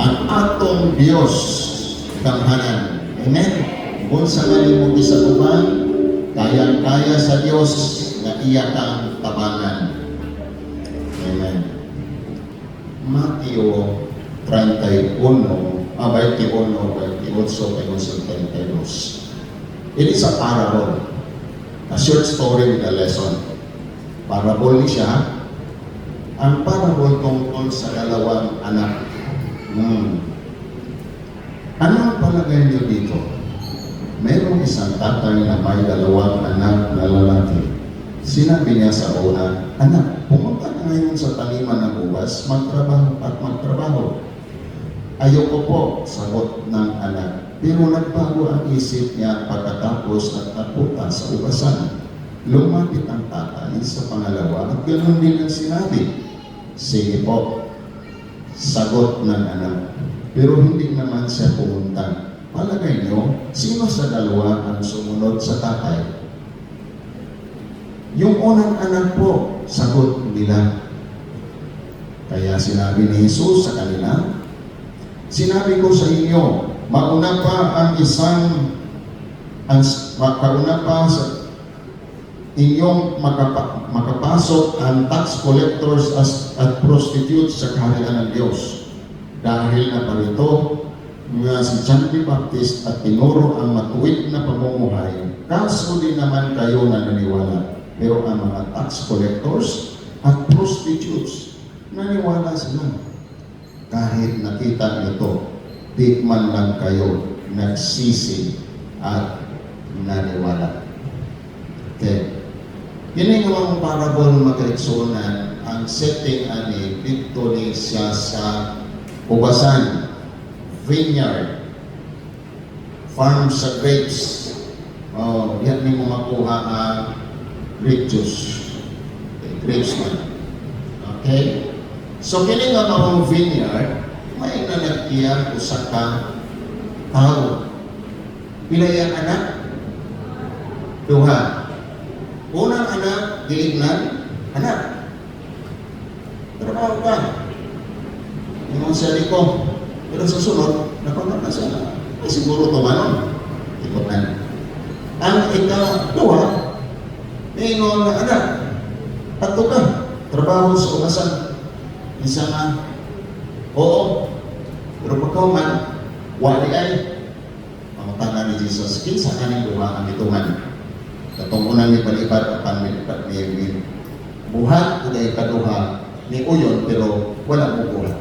ang atong Diyos kamhanan. Amen? Kung sa galing mo gisaguban, kayang-kaya sa Diyos na iya kang tabangan. Amen. Mateo 31, 28, 32. It is a parable. A short story with a lesson. Parable siya. Ang parable tungkol sa dalawang anak. Ano ang palagay niyo dito? Mayroong isang tatay na may dalawang anak na lalaki. Sinabi niya sa una, anak, pumunta ka ngayon sa taniman ng ubas, magtrabaho at magtrabaho. Ayoko po, sagot ng anak. Pero nagbago ang isip niya pagkatapos nagtapunta sa ubasan. Lumapit ang tatay sa pangalawa at ganoon din ang sinabi. Sige po, sagot ng anak. Pero hindi naman siya pumunta. Palagay niyo, sino sa dalawa ang sumunod sa tatay? Yung unang anak po, sagot nila. Kaya sinabi ni Jesus sa kanila, sinabi ko sa inyo, mauna pa sa inyong makapasok ang tax collectors at prostitutes sa kaharian ng Diyos. Dahil na parito nga si John the Baptist at tinuro ang matuwid na pamumuhay, kaso din naman kayo na naniwala. Pero ang mga tax collectors at prostitutes, naniwala sila. Kahit nakita nito, di man lang kayo nagsisi at naniwala. Okay. Kini nga mga parable magkaigsunan, ang setting ani dito ni siya sa ubasan, vineyard, farm sa grapes. Yan ni mo makuha ang grape juice. Grapes man. Okay? So, kini nga mga vineyard, may nalagyan usa ka tao. Pila yang anak? Duha. Unang anak, giignan, anak. Trabaho ka. Yung sa liko. Pero sa sunod, nakonot na siya. Ay, siguro tumanon. Ikotan. Ang ika-duha, ingon na anak. Ato ka. Trabaho sa umasan. Isa nga, oo. Pero pagkauman, wali ay. Ang tangan ni Jesus, kinsa kaning duha ang itungan. Katong unang ipalipad ang panlipad ni buhat o dahil kaduha ni uyon pero wala mo buhat.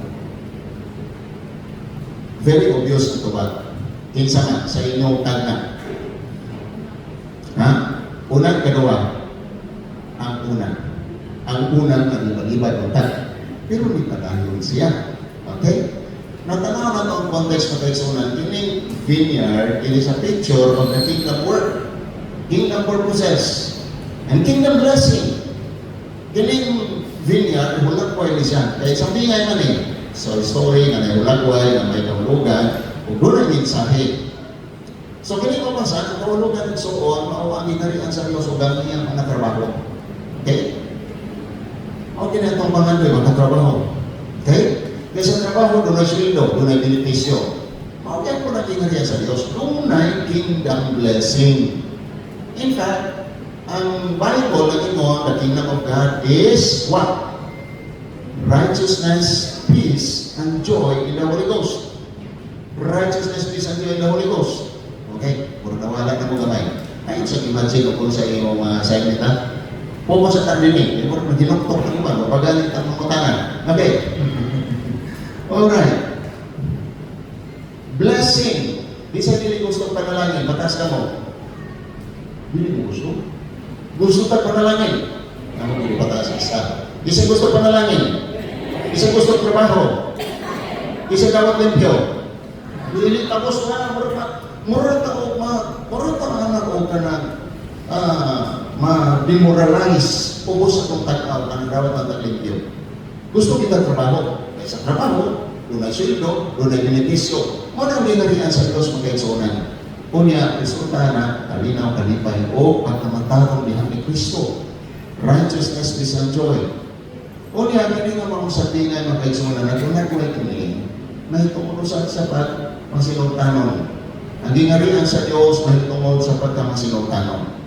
Very obvious ito ba? Kinsa nga sa inyong tagna. Ha? Unang kaduha, ang unang. Ang unang na ipalipad ang tag. Pero hindi pa dayon siya. Okay? Natanaw na ito ang context na kaisunan. Kining vineyard, it is a picture of the kingdom work. Kingdom purposes and kingdom blessing. Kining vineyard, hulagway ni siya. Kaya sabi nga man so story nga na hulagway, na may kahulugan, o doon ang mensahe. So kining mabasan, ang kahulugan ng suon, mauwangin na rin ang sa Diyos o gamihan ang natrabaho. Okay? O kinatong pangandoy, magkatrabaho. Okay? Kaya sa trabaho, doon ay sweldo, doon ay benepisyo. Mauwang po natin na rin sa Diyos, doon ay kingdom blessing. In fact, ang Bible na ingon, the kingdom of God is what? Righteousness, peace, and joy in the Holy Ghost. Righteousness, peace, and joy in the Holy Ghost. Okay? Puro nawala na mo gamay. Ay, sa imagine ko sa iyong mga segment, ha? Pumo sa tandinig. Puro maghinoktok na naman. Mapagalit ang mga tangan. Okay? Alright. Blessing. Di sa dili gusto panalangin. Batas ka mo. Hindi mo gusto. Gusto ka panalangin. Ano mo patas isa? Isa gusto panalangin. Isa gusto trabaho. Isa dapat limpyo. Dili tapos na murata anak o ka na ma-demoralize ubos sa itong tag-aw ang dapat na limpyo. Gusto kita trabaho. Sa trabaho, doon ay sweldo, doon ay benepisyo. Muna ang dinarihan sa Diyos magkaigsunan. Kunya, resulta na kalinaw, kalipay, o pagkamatawang dihan ni Kristo. Righteousness, peace, and joy. Kunya, hindi nga mga sabihin na magkaigsunan na doon na kuha kini. mahitungod sa sapat masinultanon. Ang gingarian sa Dios mahitungod sa pagkamasinultanon.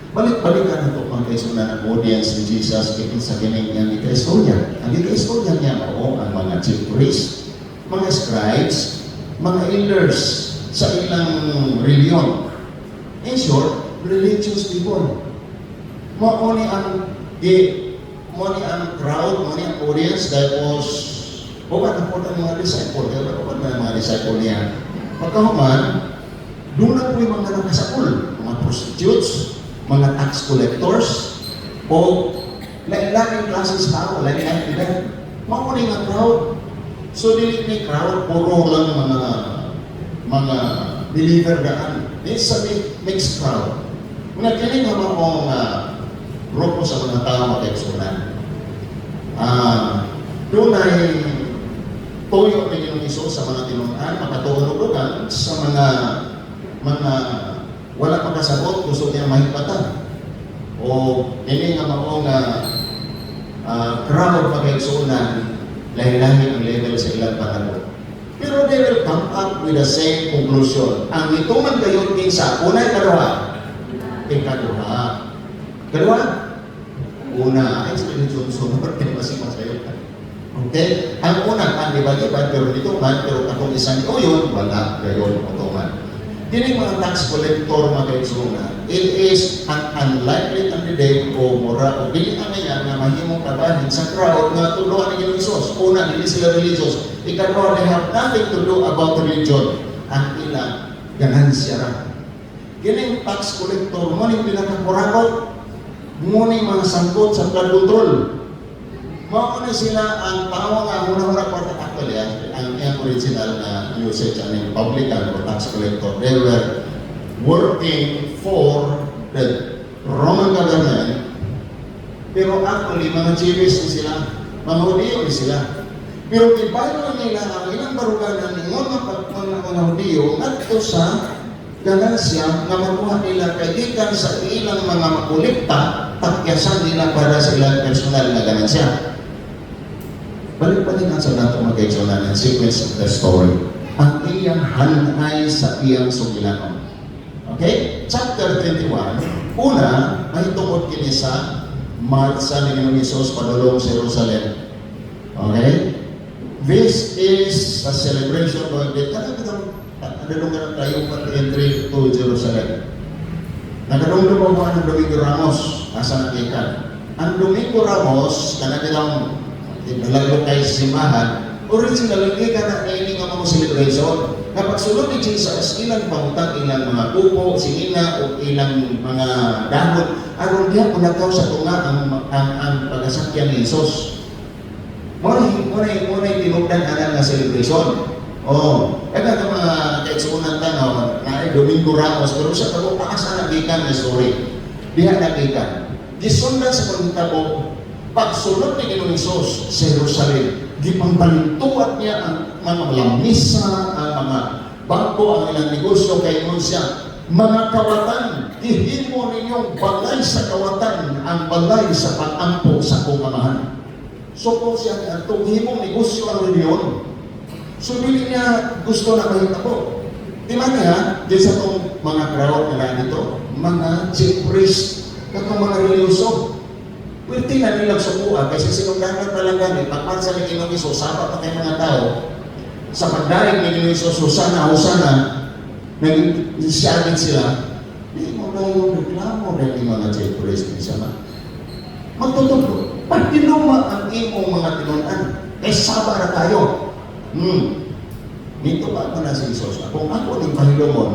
Balik-balikan na ito mga kaisunan ng audience ni Jesus ito sa kining niyang ika-istorya. Ang ika-istorya niya mao ang mga chief priests, mga scribes, mga elders sa ilang reliyon. In short, religious people. Mao ni ang crowd, mao ni ang audience that was bukan na po ng mga disciple, kaya bukan na mga disciple niya. Pagkahuman, doon na po yung mga nakasakul, mga prostitutes, mga tax collectors, o lain-lain klaseng tao, lain-lain event. Mao ni nga crowd. So, dili ni crowd, puro lang mga believer daan. It's a mixed crowd. Kung kini nga maong grupo sa mga tao makaigsunan. Doon ay tuyo ni Ginoong Hesus sa mga tinunan, makatuhulugan sa mga wala pagkasagot, gusto niya mahipatan. O ini nga maong crowd makaigsunan, lahi-lahi ang level sa ilang panahon. Pero they will come up with the same conclusion. Ang ito man kayo kinsa, unay kaduha. Ikaduha. Kaduha? Una, ay sa Johnson, hindi masing-masayo ka. Okay? Ang una, ang liba-liba, pero dito man, pero katong isang ito yun, wala gayon otoman. Dining mga tax collector mga kaigsunan, it is an unlikely candidate o mura o dili ang ngayon na mahimong kabahin sa crowd na tuluan ng Ginoong Hesus. Una, hindi sila religious. Ikaw, they have nothing to do about religion. Ang ilang ganansya ra. Gining tax collector, muning pinakakurakot, muning mga sangkot sa flood control. Mao na sila ang tao nga muna-muna part actually, ang original na usage ang publican o tax collector. They were working for the Roman government, pero actually mga Jewish ni sila, mga Hudiyo ni sila. Pero ibayo na nila ang ilang baruganan ng mga Hudiyo at sa ganansya na makuha nila kaigikan sa ilang mga makulikta takyasan nila para sa ilang personal na ganansya. Balik-balik nga sa dato mag-kaigsunan ang sequence of the story. Ang iyang hanay sa iyang sugilanon. Okay? Chapter 21. Una, may tungkol kini sa marcha ni Ginoong Hesus padulong sa Jerusalem. Okay? This is a celebration of the kadalungan tayo pag-entry to Jerusalem. Nagdumdum mo ang Domingo Ramos, asa nakikan. Ang Domingo Ramos, kanagitang nalaglo kay simahan, original hindi ka na ini nga mga celebration. Kapag sulod ni Jesus, ilang pangutang, ilang mga kupo, singina, o ilang mga dahon, aron diya kung nagkaw sa tunga ang pag-asakyan ni Jesus. Muna tinugdan anak na celebration. Kaya ka mga kaitsunan tanaw, na Domingo Ramos, pero sa pag-upaasa nagikan na story. Diha nagikan. Gisundan sa pagkitabo, pagsulot ni Ginoong Hesus sa Jerusalem, gipangbalintuat niya ang mga lamisa, ang mga bangko, ang ilang negosyo kay siya. Mga kawatan, ihimo ninyong balay sa kawatan, ang balay sa pag-ampo sa kumamahan. So po siya, itong himong negosyo ang reliyon. So dili niya gusto na mahita po. Di man niya, di sa itong mga crowd nila dito, mga chief priest, katong mga religyoso. Pwede na nilang sukuha kasi sinundangan talaga ni pagpansa ni Ginoong Hesus, sapat na kayo mga tao. Sa pagdaig ni Ginoong Hesus, Hosana, nag-siyagin sila, hindi mo na yung reklamo dahil yung mga chief priest ni siya na. Magtutulo, pag tinuma ang imong mga tinunan, saba na tayo. Dito ba ito na si Hesus? Kung ako ng Panginoon,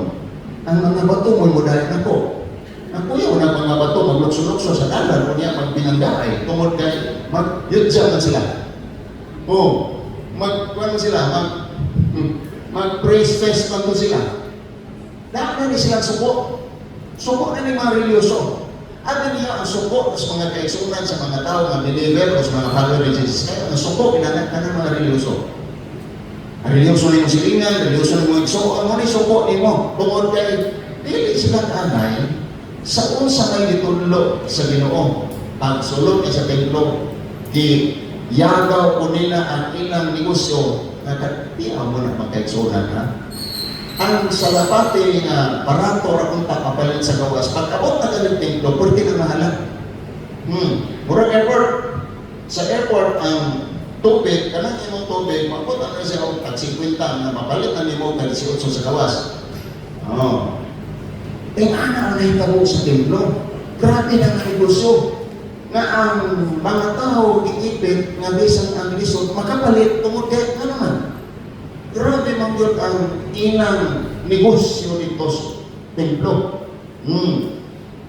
ang mga bato mo dahil ako. Ako yung mga bato, maglukso-lukso sa dalan, kung niya magbinanggaay, tungod kay, mag-yudya man sila. Mag-praise fest man to sila. Dahil na ni silang suko. Suko na ni mga religyoso. At niya ang suko sa mga kaigsunan sa mga tao, mga believer, o sa mga follower ni Jesus. Kaya ang suko, pinanag ka ng mga religyoso. Ang religyoso na yung silingan, religyoso na yung igsuko, ano ni suko ni mo? Tungod kay, dili sila kanay, sa unsa may gitudlo sa Ginoo, pagsulod sa templo, yagaw ko nila ang ilang negosyo, nakatiyaw mo na magkaigsunan ha. Ang salapati nga barato rakong kapalit sa gawas, pagkabot na galing templo, pwede na mahalan. Murag airport. Sa airport, ang tubig, kanang imong tubig, magpunta na siya ang tag-50 na mapalit na ni mo ka 18 sa gawas. Ana ang nahitabo sa templo. Grabe na ang negosyo. Nga ang mga tao iipit nga bisang ang lisod, makapalit, tungod kay ano naman. Grabe man yun ang inang negosyo dito sa templo.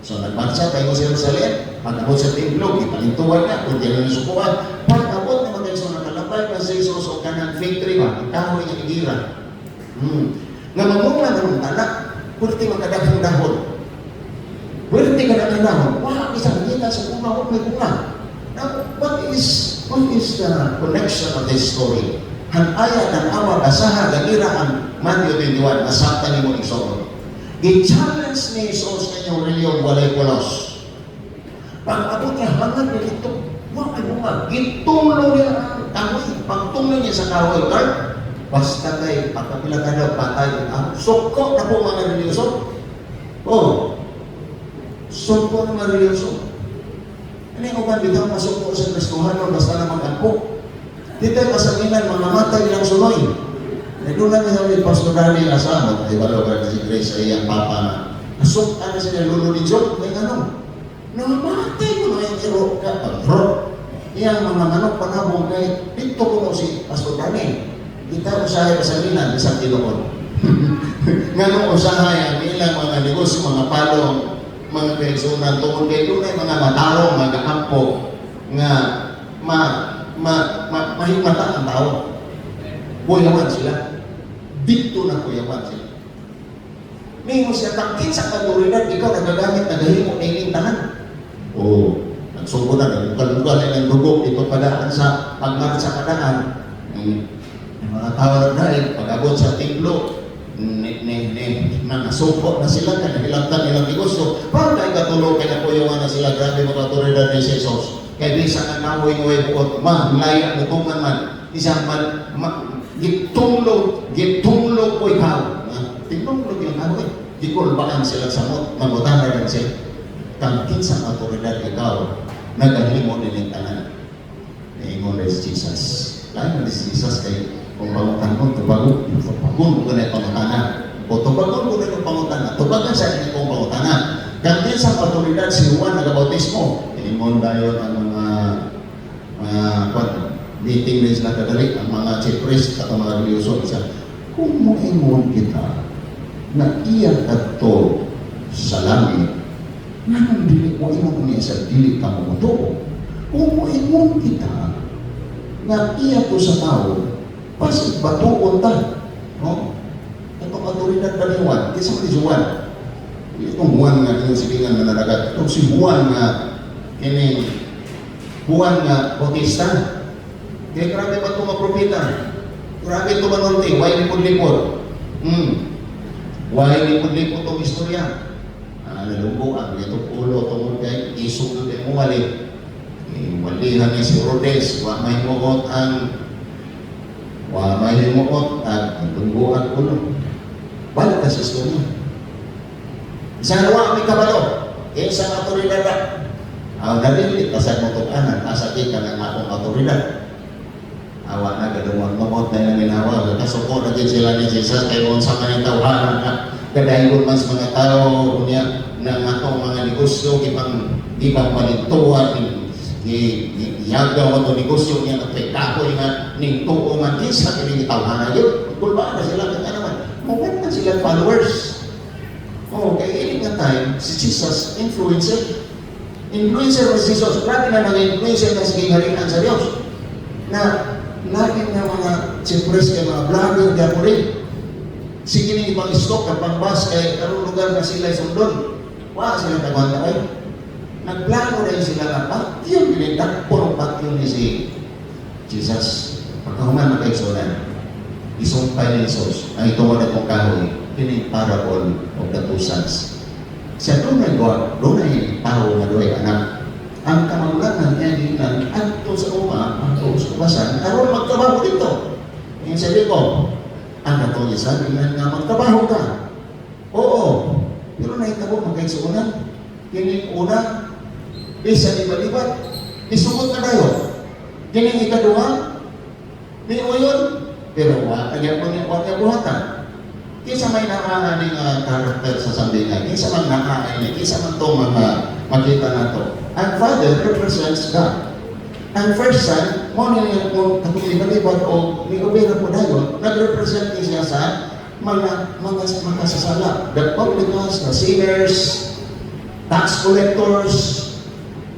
So nagmarcha tayo sa Jerusalem, pag-abot sa templo, ipalintuan na, kung kailan nasukuan. Pag-abot na mga so nakalapay pa sa Jesus o kanang victory ba, itahoy niya igira. Nga mamula na ng tanak, pwede magkadagang dahon. Pwede kadang dahon. Wala isang kita sa bunga, huwag may bunga. Now, what is the connection of this story? Hanaya ng awa, basaha, ganira ang Matthew 21, masakta ni mo isoro. I-challenge ni Jesus kanyang reliyon, walay pulos. Pag-abot niya, hangad niya ito, huwag may bunga. Gitulong niya ang kahoy. Pagtulong niya sa kahoy, Lord, basta kay pagkapila ka daw, patay. Soko na po mga religyoso. Soko na mga religyoso. Ano yung upan, bitaw masoko sa Kristohanon, basta na mag-ampo. Dito ay kasabihan, mga matay lang sunoy. Doon namin sabi, Pastor Daniel Asamot, ay wala ka si Grace ay ang papa na. Asok, ano siya, lulo ni Job, may ano. Namatay ko na yung iro ka, pag-ro. Iyang mga manok panabong kay, dito ko mo si Pastor Daniel. Kita usahay kasalinan, isang Pinoon. Nga usahay ang ilang mga negosyo, mga palong, mga kaigsunan, tungkol kay doon ay mga matarong, mga kampo, nga mahimata ang tao. Buyawan sila. Dito na buyawan sila. May mo siya takit sa katulinan, ikaw nagagamit, nagahimo na ilintahan. Nagsungko na, nagbugal-bugal na ng dugo, ito padaan sa pagmarit sa kadaan. Mga tao na pag-abot sa templo, nasupot na sila, kanilagtan nilang negosyo. Para kay katulog, kay napuyawan na sila, grabe mga katulinan ni Jesus. Kaya bisa nga namoy-ngoy buot, laya mo kung man, isang gitulog ko ikaw. Tinulog yung ano gikulbaan sila sa mabutan na rin sila. Kangkin sa autoridad ikaw, nagahimo din yung tanan. Naingon rin si Jesus. Lain na si Jesus kay kung pangutan mo, tubagon ko na yung pangutanan. O tubagon ko na yung pangutanan. Tubagan sa inyo kong pangutanan. Kangkin sa autoridad si Juan nagabautismo. Ingon dayon ang mga meeting rin sila kadali, ang mga chief priest at ang mga religyoso isa. Kung muingon kita na iyan ato sa langit, naman dili mo ingon niya sa dili ka mo to. Kung muingon kita na iyan to sa tao, pasig batuon ta. Itong autoridad ba ni Juan? Kisa mo ni Juan? Itong Juan nga, yung silingan na nalagat. Itong si Juan nga, Juan nga Bautista. Kaya grabe ba itong mapropita? Grabe ito manunti, why lipod-lipod? Why lipod-lipod itong istorya? Nalumbuan, itong ulo, itong kay isong doon yung wali. Walihan niya si Rodes, wa may muot ang lumbuan ulo. Balik ka sa istorya. Isang nawa may kabalo, isang autoridad na. Ang dali, pasag mo itong anak, asakit ka ng akong autoridad. Awa na, gadumot na yung minawa. Kasuko na din sila ni Jesus, kaya kung sa mga tawanan na kadayon man sa mga tao niya ng atong mga negosyo, ipang palintuan, iyagaw ang negosyo niya na pekakoy nga, ning tuo nga, kisa kinigitawanan yun. Kulbaan na sila, kaya naman, mawag na sila followers. Kaya iling nga time, si Jesus, influencer na si Jesus, grabe na nag-influencer na sa kingharian sa Diyos. Na lagi na mga siyempre mga vlogger kaya po rin. Sige nang ibang stock at pangbas kaya karong lugar na sila sundon. Wala sila tagwanda kayo. Nagplano rin sila na patyon nilindak. Purong patyon ni si Jesus. Pagkahuman na kayo solan, isumpay ni Jesus ang ito na itong kahoy. Yun yung parable of the two sons. Siya doon ay God, doon ay tao na doon ay anak. ang kamanglangan niya ginan adto sa uma, adto sa kabasan, aron magtrabaho dito. Yung sabi ko, ang katulisan, ginan nga magtrabaho ka. Oo, pero nahitabo magkaigsuunan. Kining una, isa libat-libat, isugod na tayo. Kining ikaduha, di mo yun, pero agad mo niya buhatan. Kisa may nakaaning karakter sa sambingan, kisa man nakaaning, kisa man itong mga makita na to. Ang Father represents God. Ang first son, mo niya kung katulibad-libad o may obera po dayon, nag-represent niya sa mga sasala. The publicans, the sinners, tax collectors,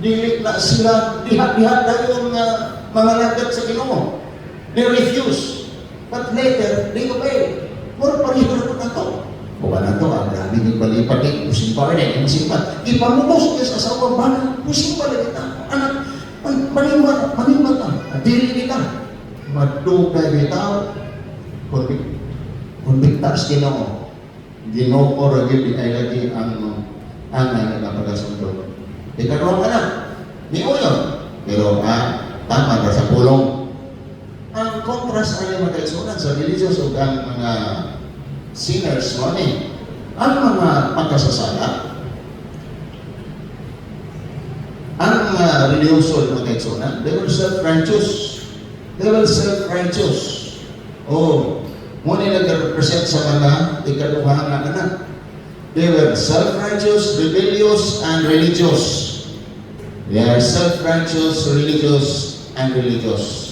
dili na sila, dihat-dihat na yung mga lagat sa Ginoo. They refuse. But later, they obey. Mura pareho na po na to. Buka na to, ang dami yung balipat eh, musimpa rin eh, musimpa. Ipamutos niya sa asawa, bana, musimpa rin kita. Anak, manimbat ang dili kita. Madugay bitaw, konbiktas Ginoo. Ginoo ko ragil di ay lagi ang nagpagasundo. Ikaduha ka na, ni Uyon. Pero tama ka sa pulong. Ang contrast ay magkaisunan sa religious o ang mga sinners mo ni. Ang mga pagkasasala, ang mga religyoso na magkaisunan, they were self-righteous. They were self-righteous. Oh, mo ni nag-represent sa mga ikaduha nga anak. They were self-righteous, rebellious, and religious. They are self-righteous, religious, and religious.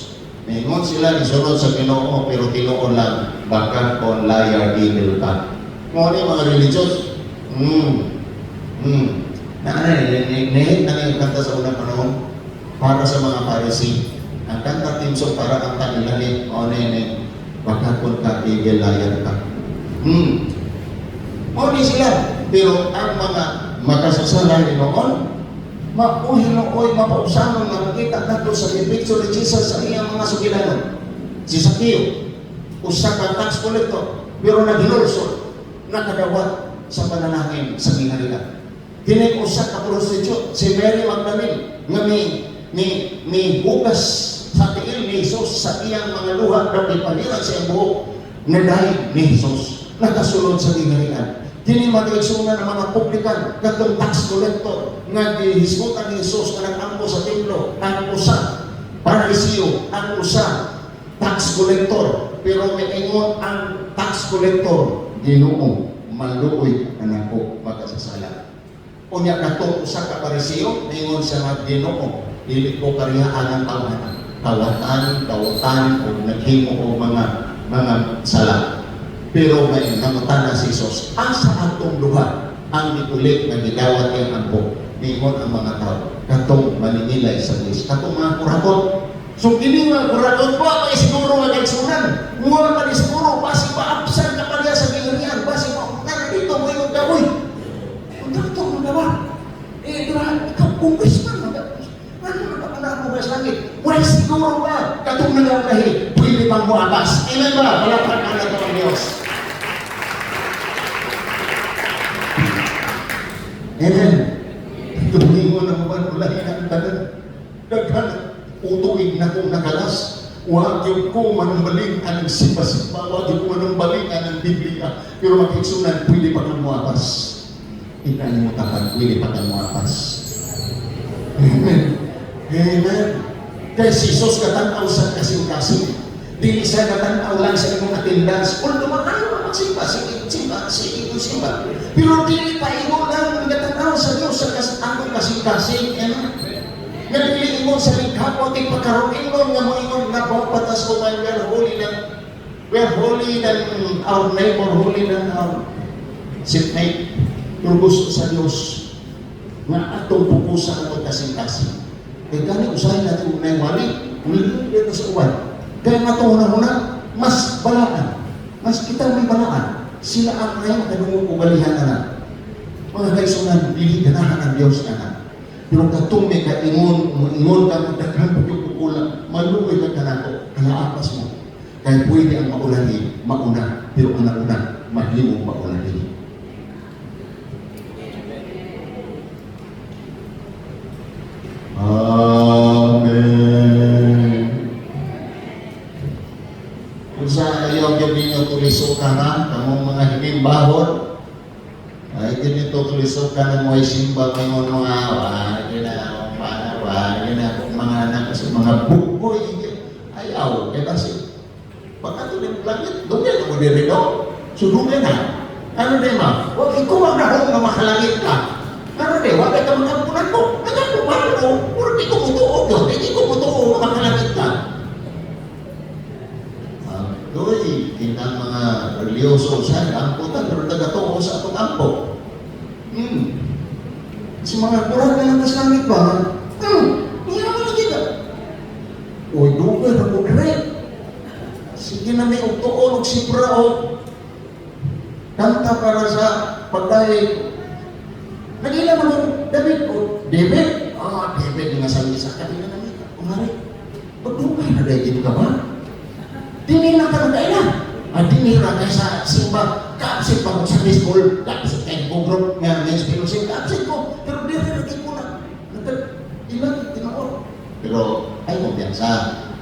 Ngayon sila isunod sa Ginoo pero tinuon lang baka kon liar evil ka. Mo ni mga religious. Yung kanta sa unang panahon para sa mga Pharisee. Ang kanta timso para ang tanilanin o nene baka kon ka evil liar ka. O di sila, pero ang mga makasasala ni noon, mauhinuoy, mapausanon na makita nato sa picture ni Jesus sa iyang mga sugilanon. Si Sakeo, usa ka tax collector, pero naghinulsol, nakadawat sa pananangin sa ginalian. Kini usa ka prostitute, si Mary Magdalene, nga may hugas sa tiil ni Jesus sa iyang mga luha, daw ipaniran sa iyang buhok, naday ni Jesus, nakasulod sa ginalian. Kini mag-igsunan ng mga publikan, katong tax collector, nga gihisgutan ni Jesus nga nag-ampo sa templo, ang usa, Pariseo, ang usa, tax collector. Pero may ingon ang tax collector, Ginoo, maluoy ang ako magkasasala. Unya katong usa ka Pariseo, ingon siya nga Ginoo, dili ko kariyaan ang tawatan, o naghimo o mga sala. Pero may namutana si Jesus, asa atong duha ang ikulit na gidawat niyang ampo. Ningon ang mga tao, katong maningilay sa Diyos, katong mga kurakot. So kini mga kurakot po, may siguro nga kaigsunan. Mula pa ni siguro, basi pa-absan ka pa niya sa ginganian, basi pa, dito mo yung gawoy. Kung dito mo gawa, ikaw congressman, ano na mo ba sa langit? Wala siguro ba, katong nagagahi, pwede pang muabas. Amen ba? Wala pa ka na ito ang Diyos. Amen. Tumingo na mga ulahin ang tanan. Daghan, utuig na kong nakalas. Huwag yung ko manumbaling ang sipa-sipa. Huwag yung ko manumbaling ang Biblia. Pero mag-iksunan, pwede pa kang muapas. Ikan mo tapan, pwede pa kang muapas. Amen. Amen. Kaya si Jesus katanaw sa kasing-kasing. Di isa katanaw lang sa imong attendance. Kung dumakayo ka magsimba, simba. Pero di pa imo lang katanaw sa Diyos sa among kasing-kasing. Amen. Nagpili mo sa lighapon, di pagkaroon mo nga mo ingon na patas ko man, we're holy than our neighbor, holy than our shipmate. Pero gusto sa Diyos nga atong pupusan ang kasing-kasing. Kaya gani usahin natin na yung wali, ulit dito sa uwan. Kaya matuna-una, mas balaan. Mas kita may balaan. Sila ang ngayon kanunong ugalihan na. Mga kaisunan, hindi ganahan ang Diyos na. Pero katong may ingon ka, magdaghan po yung kukulang, maluoy ka kanako, kanaapas mo. Kaya pwede ang maulahin, mauna, pero ang nauna, mahimong maulahin. Kung sa ayaw yung ninyo tuliso ka na, kamong mga hinimbahon, ay ganito tuliso ka na mo ay simba may mga mga anak kasi mga bukoy, ayaw, kaya kasi, pagkatuloy ng langit, doon yan ako dirino, sudugin na. Ano din ma? Huwag ikaw ang nahong na makalangit ka. Ano din, huwag ka magkampunan ko. Nagkakumahan ko, puro di ko mutuog yun, hindi ko mutuog na makalangit ka. Doy, kinang mga religyoso sa amputan, pero nagatuo sa atong ampo. Si mga kurang na lang sa langit ba? Iyan mo lagi ka. Uy, dugan na mo rin. Sige na may utuon o sipra o kanta para sa pagdaig. Nagila naman David o David? David yung nasabi sa kanila namin. Kumari, pagdugay na dahil ka ba? Dinila ka na dahil dinira kayo sa simba. Kaapsit pa ko sa baseball. Kaapsit kayo ko group nga men's fellowship. Kaapsit ko. Pero dinira ko na. Ilang tinoon. Pero ay kumpiyansa.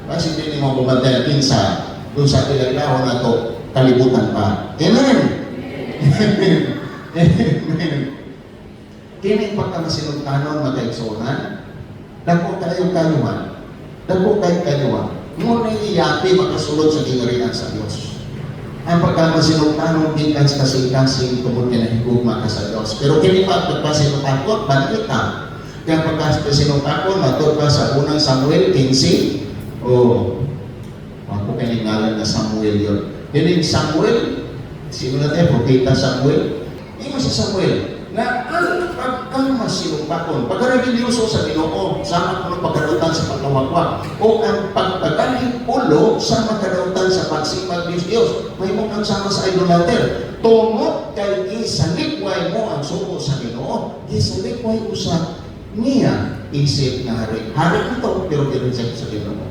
Kasi hindi mo bumantay kinsa doon sa kilalaw na to kalibutan pa. Amen! Amen! Kini pagkamasinugtanon magkaigsunan, dako kayo kayuhan, dako kayo kayuhan. Ngunit iyapi makasulod sa ginarihan sa Diyos. Ang pagkamasinugtanon di kasing tungkol kinahigugma ka sa Diyos. Pero kini pagkamasinugtanon, balita. Kaya pagkamasinugtanon, matod pa sa unang Samuel 15, ako kaningalan na Samuel yun. Yung Samuel, sino na tayo? Propeta Samuel. Yung si Samuel, na ang pagkamasinugtanon, pagkaragiliuso sa Ginoo, sama ko ng pagkarutan sa pagkawagwag, o ang pagpagaling ulo sa magkarutan sa pagsipag Diyos. May mo kang sama sa idolater. Tungod kay isalikway mo ang suko sa Ginoo, isalikway usa niya isip na hari. Hari ito, pero pinreject sa Ginoo.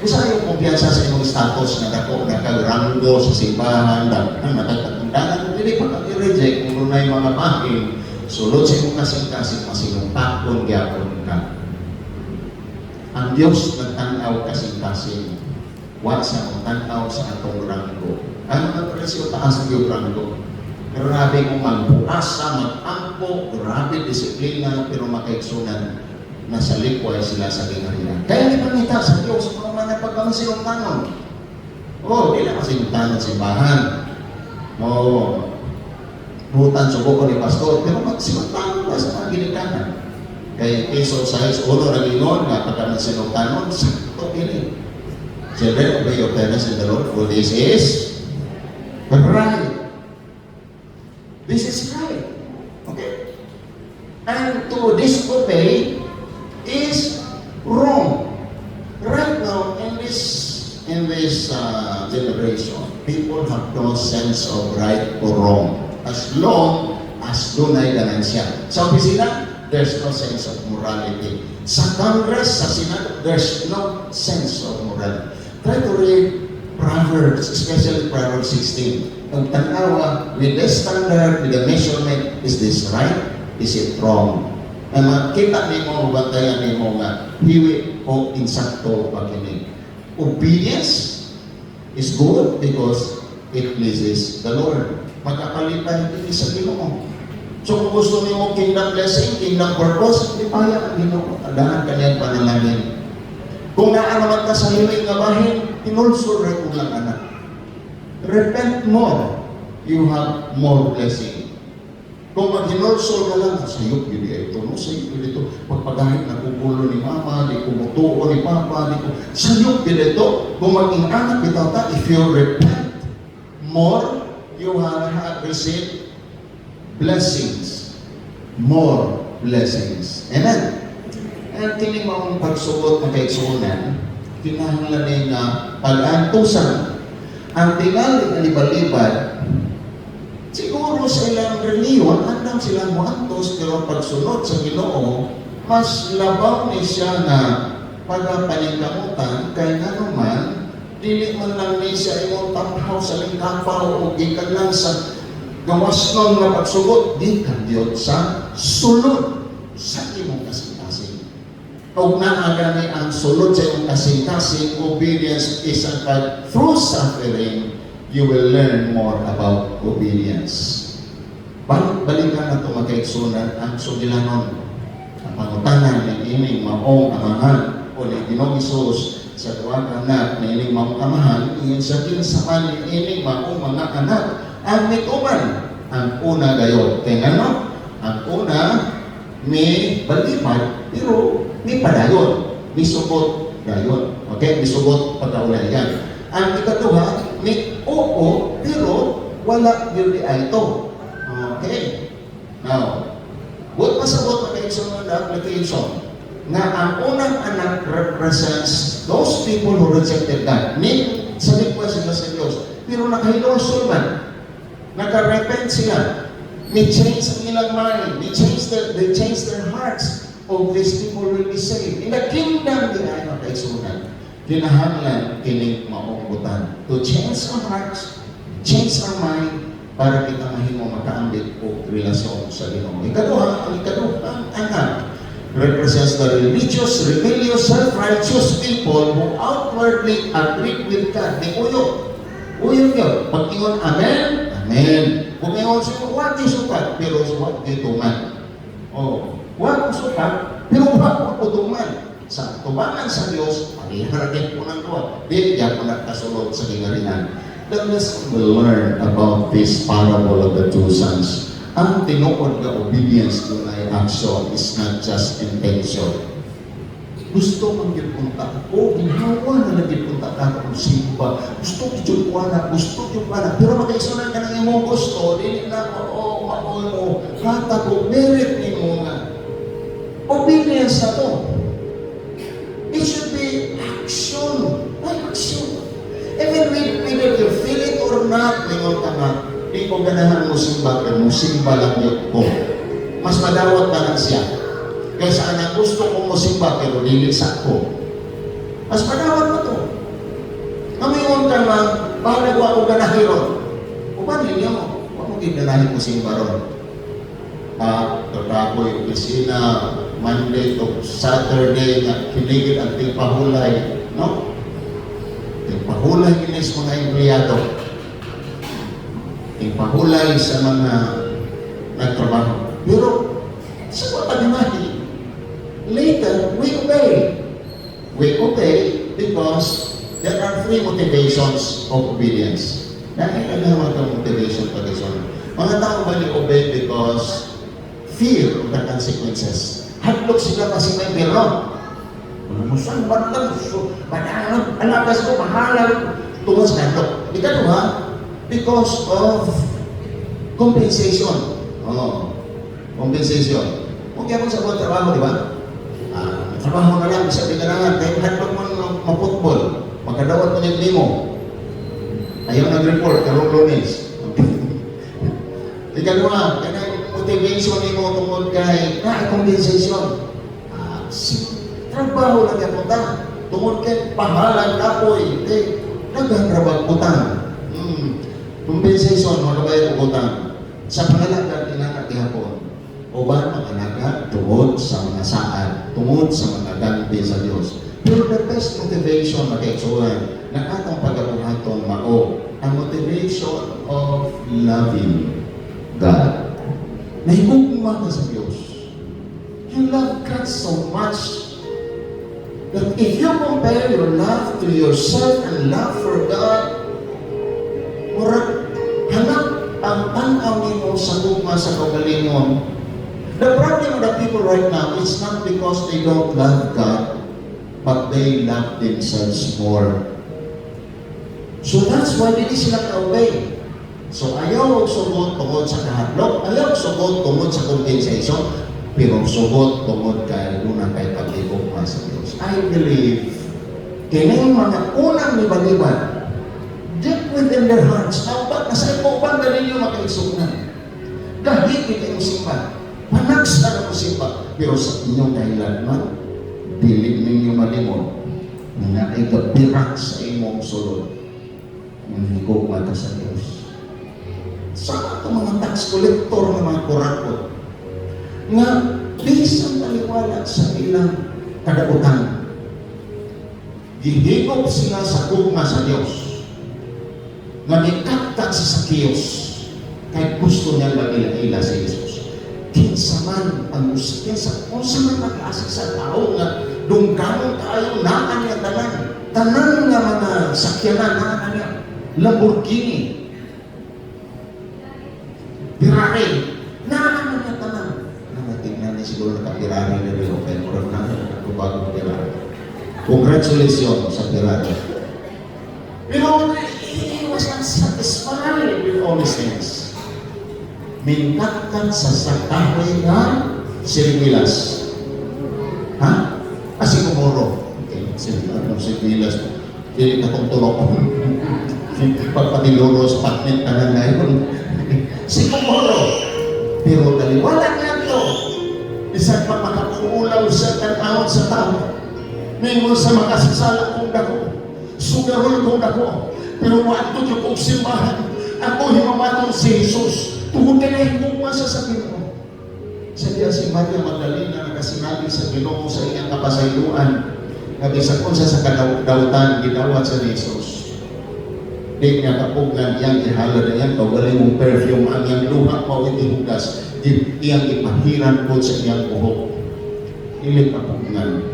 Usa yung kumpiyansa sa inyong status na dako, nagkagrango sa simbahan, nakatatundanan, kung hindi pagkag-reject, kung na yung mga bahin, sulod sa inyong kasing-kasing, masinungtakon, gyapon ka. Ang Diyos nagtanaw kasing-kasing, wala sa magtanaw sa atong ranggo. Ano ang presyo taas ng iyong ranggo? Grabe kung magbuasa, mag-ampo, grabe disiplina, pero makaigsunan, nasa likway sila sa ginarihan. Kaya di pangita sa Diyos, mga mga pagkamasinugtanon. Di na masinugtanon simbahan. Butan subo ko ni Pastor, pero magsinugtanon ba sa mga ginikanan? Kaya Peso 6, uno na lingon, nga pagkamasinugtanon, sakto ini. Children, obey your parents in the Lord, for this is right. This is right. Okay? And to disobey is wrong. Right now, in this generation, people have no sense of right or wrong. As long as dunay ganansya. Sa opisina, there's no sense of morality. Sa Congress, sa Senado, there's no sense of morality. Try to read Proverbs, especially Proverbs 16. Ang tanawa, with the standard, with the measurement, is this right? Is it wrong? Na makita ni mo, bantayan ni mo nga, hiwi o insakto pagkinig. Obedience is good because it pleases the Lord. Magkakalipan hindi sa Ginoo. So kung gusto niyo mo kingdom blessing, kingdom purpose, ipaya ang Ginoo. Adahan kanyang panalangin. Kung naanaman ka sa hiwi nga bahin, inulso rin ulang anak. Repent more, you have more blessing. Kung mag-hinulso ka lang, sayop yun ito, no? Sayop yun ito. Pagpagahit na kukulo ni mama, di kumutuo ni papa, di ko, sayop yun ito. Kung mag-inanak bitaw ta, if you repent more, you have received blessings. More blessings. Amen? And kini mo ang pagsuot na kaigsuunan, kinahanglan na pag-antusan. Ang tingali na libalibad, siguro sa ilang reliyon, andang silang muantos, pero pagsunod sa Ginoo, mas labaw ni siya na pagpapaningkamutan, kaya nga naman, dili man lang ni siya imong tamhaw sa lingkapaw o gikan lang sa gawas nun na pagsugot, di ka Diyos sa sulod sa imong kasing-kasing. o naagani ang sulod sa iyong kasing-kasing, obedience is ang pag through suffering, you will learn more about obedience. Balikan na ito magkaigsunan ang sugilanon. Ang pangutanan ng ining maong amahan o ng Ginoong Hesus sa tuwagan na ining maong amahan, iyon sa kinsaman ng ining maong mga anak ang mituman. Ang una gayon. Kaya ano? Ang una, may balipad, pero may padayon. May sugot gayon. Okay? May sugot pagkaulayan. Ang ikatuha, may oo, pero wala yun ay ito. Okay? Now, buot pasabot na kayo sa application na ang unang anak represents those people who rejected God. Sa request sila sa Diyos. Pero nakahilosol man. Naka-repent sila. May change ang ilang mind. They change their hearts. Of these people will be saved. In the kingdom, di ay makaisunan. Kinahanglan kining maunggutan. To change our hearts, change our mind, para kita mahimo makaambit o relasyon sa Ginoo. Ang ikaduhang anak represents the rebellious, self-righteous people who outwardly agree with God. May uyog. Uyog yun. Pag ingon, amen, amen. Kung ingon siya, what is sukat? Pero what dito man. Oh, what is sukat? Pero what putuman? Sa tubangan sa Diyos, paliharagin po ng Lord. Di po nagkasulod sa kingaringan. Let us learn about this parable of the two sons. Ang tinuod na obedience doon ay action is not just intention. Gusto kong gipunta ko, ginawa na nagipunta ka kung simba. Gusto ko na, pero magkaisunan ka ng imong gusto, hindi na maol mo, hata ko, merit ni mo nga. Obedience na to. It should be action. Why action? Even whether you feel it or not, lingon ka nga, di ko ganahan mo simba, pero mo simba lang yun ko. Mas madawat na lang siya. Kaysa na gusto ko mo simba, pero lilisak ko. Mas madawat mo to. Ngayon ka nga, bakit ako ganahiron? O ba ninyo mo? Huwag mo ganahin mo simba ron. Trabaho yung opisina, Monday to Saturday, na kinigil ang tingpahulay, no? Tingpahulay ginis mga empleyado. Tingpahulay sa mga nagtrabaho. Pero, sa mga pagmamahal, later, we obey. We obey because there are three motivations of obedience. Dahil kailangan ng motivation pag mga tao ba ni-obey because fear of the consequences. Hadlok sila kasi may pero. Saan ba lang? Alagas ko, mahalang tungkol sa hadlok. Ikaduha, because of compensation. Compensation. Okay ako sa buong trabaho, di ba? Trabaho na lang, sabi ka na nga, kahit hadlok mo maputbol, magkadawat mo yung limo. Ayaw nag-report, karong Lunes. Ikaduha, motivation ni mo tungkol kay compensation. Trabaho lang yan punta. Tungkol kay pahalan kapoy. Naghagrabag utang. Compensation, magabayad o utang. Sa pangalaga, tinangat ihapon. O ba mga naga, tungod sa mga saan, tungod sa mga ganti sa Diyos. Pero the best motivation na kaitsuhan, na atong pag-abuhatong mao, ang motivation of loving God. Nahigugma ka sa Diyos. You love God so much that if you compare your love to yourself and love for God, murag hanap ang tanaw nimo sa gugma sa kaugalingon. The problem of the people right now is not because they don't love God, but they love themselves more. So that's why hindi sila ka-obey. So ayaw sugot tungod sa kahadlok, ayaw sugot tungod sa compensation, pero sugot tungod kay una kay paglibog sa Diyos. I believe kining mga unang liban-liban deep within their hearts, dapat nasa ipoban na ninyo makaisunan. Kahit hindi mo simba, panaksa na mo simba, pero sa inyong kahilanman, dilig ninyo malimon na nakaikabirak sa imong sulod. Manhigog mata sa Diyos. Sa itong mga tax collector na mga kurakot nga bisan taliwala sa ilang kadabutan. Gihigop sila sa gugma sa Dios. Nga mikakta si Zacchaeus kay gusto niya magila-ila si Jesus. Kinsa man ang kinsa man nag-asa sa tao nga dunggangon tayo na niya tanan nga mga sakyanan na niya Lamborghini, Ferrari, na niya tanan. Tingnan niya siguro naka-Ferrari na rin, okay, murag na nagbago Ferrari. Congratulations sa Ferrari. Pero he was not satisfied with all these things. Mingkatkan sa sakahoy nga sirmilas. Ha? Kasi kumuro. Okay, sirmilas. Hindi na kong tulok ko. Pagpatiluro sa patnet ka na ngayon. Si kumuro. Pero daliwalan niya ito. Isang pa makakuulaw sa tanawat sa tao. Mingon sa makasasala kong dako. Sugarol kong dako. Pero wato yung kong simbahan. Ako himamatong si Jesus. Tugutin na higugma sa Ginoo. Sa diya si Maria Magdalena nakasinabi sa Ginoo sa iyang kapasayloan. Nga bisag unsa sa kadawtan gidawat sa Jesus. Di nga kapugan iyang ihalad na yan. Kawalay mong perfume ang iyang luha mo itihugas. Iyang ipahiran po sa iyang buhok. Ilit kapugan.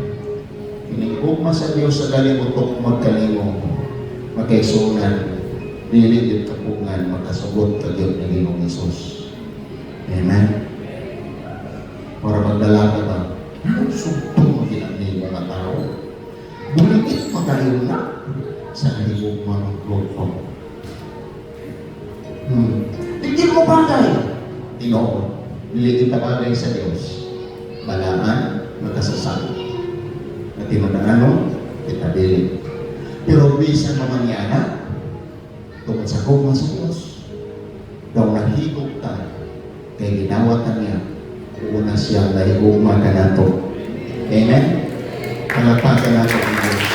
Inigugma sa Diyos sa kalimutok magkalimo, magkaisunan, nililid kapungan, magkasugot ka Diyos ng Ginoong Isus. Amen? Para magdalaga ba? Anong sugtong maginagin mga tao? Buligit magayon na sa nahigugma ng grupo. Hindi mo bagay. Ginoo, nililid ka bagay sa Diyos. Balaan, magkasasagot. At tinadaanon, kitabilin. Pero bisan mamanyana, tungkol sa gugma sa Diyos, daw nahigog ka, kay ginawatan niya, una siyang nahigugma ka na ito. Amen? Palapakan natin ang Diyos.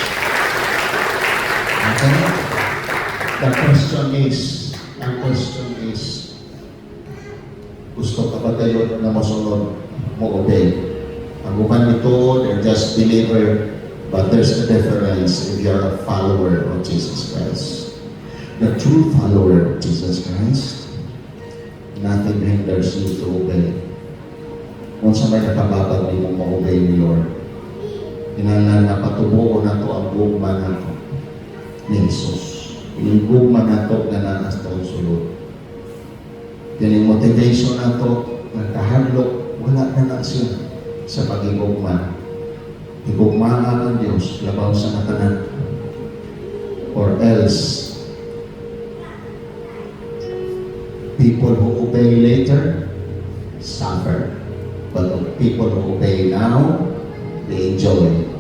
Okay? The question is, gusto ka ba tayo na masunod mo obey? Ang bukan nito, they're just believer, but there's a difference if you're a follower of Jesus Christ. The true follower of Jesus Christ, nothing hinders you to obey. Kung sa may nakababag di mo ma-obey ni Lord, inalan na patubuo na to ang gugma na to ni Jesus. Yung gugma na to na nanas to sulod. Yung motivation na to, nagkahadlok, wala na siya sa pag-igugma. Igugmaan ang Diyos, labaw sa natanan. Or else, people who obey later, suffer. But people who obey now, they enjoy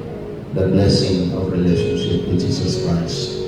the blessing of relationship with Jesus Christ.